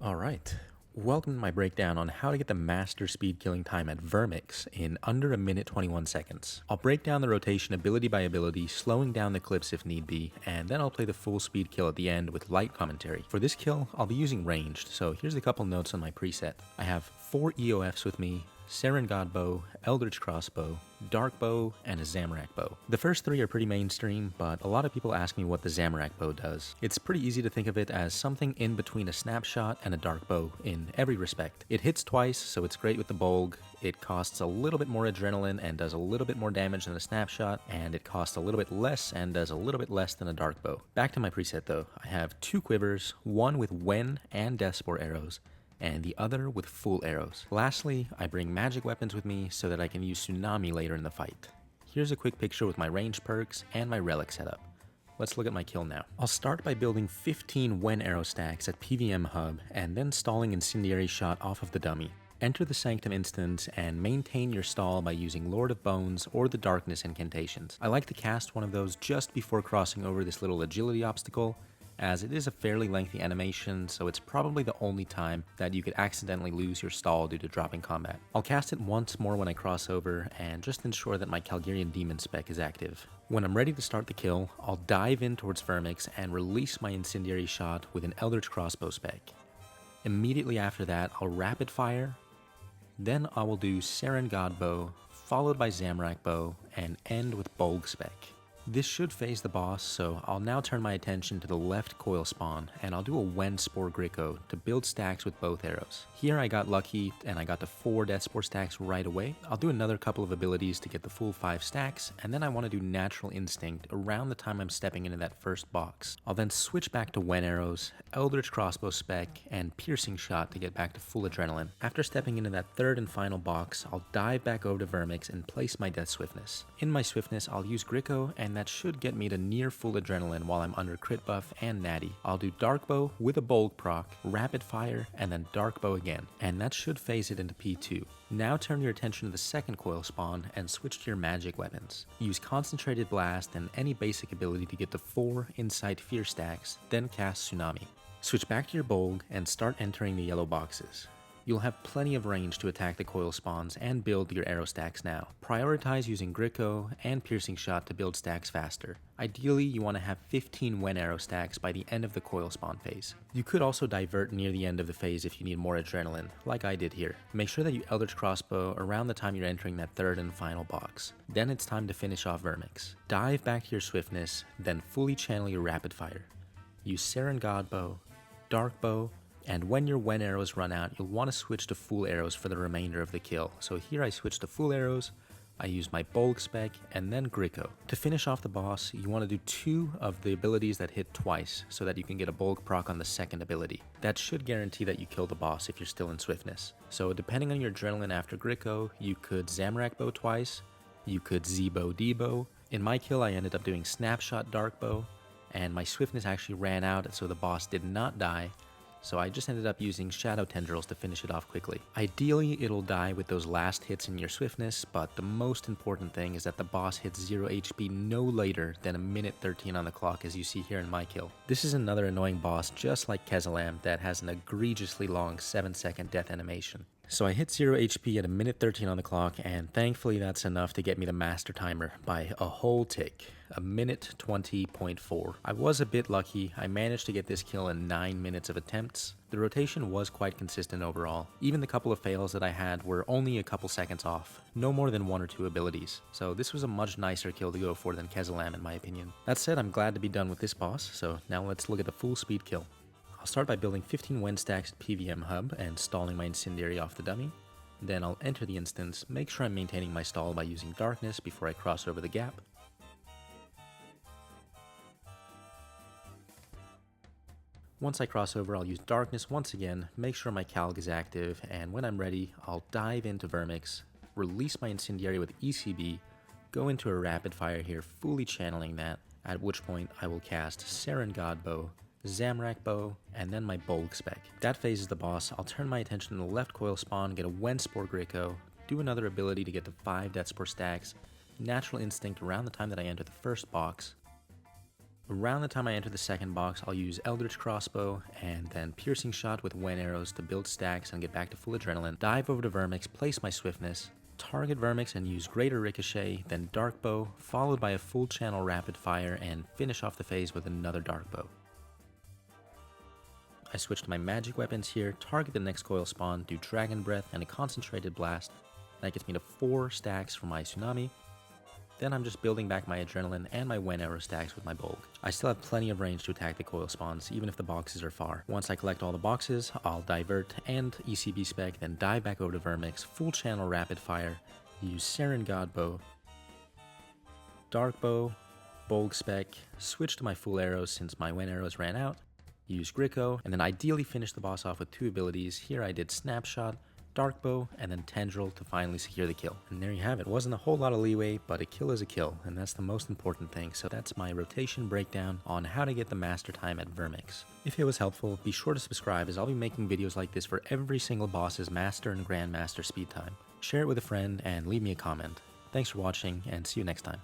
Alright, welcome to my breakdown on how to get the master speed killing time at Vermyx in under a minute 21 seconds. I'll break down the rotation ability by ability, slowing down the clips if need be, and then I'll play the full speed kill at the end with light commentary. For this kill, I'll be using ranged, so here's a couple notes on my preset. I have 4 EOFs with me, Saren God Bow, Eldritch Crossbow, Dark Bow, and a Zamorak Bow. The first 3 are pretty mainstream, but a lot of people ask me what the Zamorak Bow does. It's pretty easy to think of it as something in between a snapshot and a Dark Bow in every respect. It hits twice, so it's great with the Bolg. It costs a little bit more adrenaline and does a little bit more damage than a snapshot, and it costs a little bit less and does a little bit less than a Dark Bow. Back to my preset though. I have 2 quivers, one with Wen and Death Spore arrows, and the other with full arrows. Lastly, I bring magic weapons with me so that I can use Tsunami later in the fight. Here's a quick picture with my range perks and my relic setup. Let's look at my kill now. I'll start by building 15 Wen arrow stacks at PVM hub and then stalling Incendiary Shot off of the dummy. Enter the Sanctum instance and maintain your stall by using Lord of Bones or the Darkness incantations. I like to cast one of those just before crossing over this little agility obstacle, as it is a fairly lengthy animation, so it's probably the only time that you could accidentally lose your stall due to dropping combat. I'll cast it once more when I cross over, and just ensure that my Calgarian Demon spec is active. When I'm ready to start the kill, I'll dive in towards Vermyx and release my Incendiary Shot with an Eldritch Crossbow spec. Immediately after that, I'll rapid fire, then I will do Saren God Bow, followed by Zamorak Bow, and end with Bolg spec. This should phase the boss, so I'll now turn my attention to the left coil spawn, and I'll do a Wen Spore Gricko to build stacks with both arrows. Here I got lucky, and I got the 4 Death Spore stacks right away. I'll do another couple of abilities to get the full 5 stacks, and then I want to do Natural Instinct around the time I'm stepping into that first box. I'll then switch back to Wen arrows, Eldritch Crossbow spec, and Piercing Shot to get back to full adrenaline. After stepping into that third and final box, I'll dive back over to Vermyx and place my Death Swiftness. In my Swiftness, I'll use Gricko, and that should get me to near full adrenaline while I'm under crit buff and natty. I'll do Dark Bow with a Bolg proc, rapid fire, and then Dark Bow again, and that should phase it into P2. Now turn your attention to the second coil spawn and switch to your magic weapons. Use Concentrated Blast and any basic ability to get the 4 Insight Fear stacks, then cast Tsunami. Switch back to your Bolg and start entering the yellow boxes. You'll have plenty of range to attack the coil spawns and build your arrow stacks now. Prioritize using Gricko and Piercing Shot to build stacks faster. Ideally, you want to have 15 Wen arrow stacks by the end of the coil spawn phase. You could also divert near the end of the phase if you need more adrenaline, like I did here. Make sure that you Eldritch Crossbow around the time you're entering that third and final box. Then it's time to finish off Vermyx. Dive back to your Swiftness, then fully channel your rapid fire. Use Saren God Bow, Dark Bow, and when your Wen arrows run out, you'll want to switch to full arrows for the remainder of the kill. So here I switch to full arrows, I use my Bolg spec, and then Gricko. To finish off the boss, you want to do 2 of the abilities that hit twice, so that you can get a Bolg proc on the second ability. That should guarantee that you kill the boss if you're still in Swiftness. So depending on your adrenaline after Gricko, you could Zamorak Bow twice, you could Z-Bow D-Bow. In my kill, I ended up doing Snapshot Dark Bow, and my Swiftness actually ran out, so the boss did not die. So I just ended up using Shadow Tendrils to finish it off quickly. Ideally, it'll die with those last hits in your Swiftness, but the most important thing is that the boss hits 0 HP no later than a minute 13 on the clock, as you see here in my kill. This is another annoying boss just like Kezalam that has an egregiously long 7-second death animation. So I hit 0 HP at a minute 13 on the clock, and thankfully that's enough to get me the master timer by a whole tick, a minute 20.4. I was a bit lucky. I managed to get this kill in 9 minutes of attempts. The rotation was quite consistent overall. Even the couple of fails that I had were only a couple seconds off, no more than 1 or 2 abilities. So this was a much nicer kill to go for than Kezalam in my opinion. That said, I'm glad to be done with this boss, so now let's look at the full speed kill. I'll start by building 15 Wen stacks at PVM hub and stalling my Incendiary off the dummy. Then I'll enter the instance, make sure I'm maintaining my stall by using Darkness before I cross over the gap. Once I cross over, I'll use Darkness once again, make sure my Calg is active, and when I'm ready, I'll dive into Vermyx, release my Incendiary with ECB, go into a rapid fire here, fully channeling that, at which point I will cast Saren God Bow, Zamorak Bow, and then my Bolg spec. That phases the boss. I'll turn my attention to the left coil spawn, get a Wen Spore Gricko, do another ability to get the 5 Death Spore stacks, Natural Instinct around the time that I enter the first box, Around the time I enter the second box, I'll use Eldritch Crossbow and then Piercing Shot with Wen Arrows to build stacks and get back to full adrenaline. Dive over to Vermyx, place my Swiftness, target Vermyx and use Greater Ricochet, then Dark Bow, followed by a full channel Rapid Fire, and finish off the phase with another Dark Bow. I switch to my magic weapons here, target the next coil spawn, do Dragon Breath and a Concentrated Blast. That gets me to 4 stacks for my Tsunami. Then I'm just building back my Adrenaline and my Wen Arrow stacks with my Bulk. I still have plenty of range to attack the coil spawns, even if the boxes are far. Once I collect all the boxes, I'll Divert and ECB Spec, then dive back over to Vermyx, full channel Rapid Fire, use Seren Godbow, Dark Bow, Bulk Spec, switch to my full arrows since my Wen Arrows ran out, use Gricko, and then ideally finish the boss off with 2 abilities. Here I did Snapshot, Dark Bow, and then Tendril to finally secure the kill. And there you have it. Wasn't a whole lot of leeway, but a kill is a kill, and that's the most important thing. So that's my rotation breakdown on how to get the master time at Vermyx. If it was helpful, be sure to subscribe, as I'll be making videos like this for every single boss's master and grandmaster speed time. Share it with a friend and leave me a comment. Thanks for watching, and see you next time.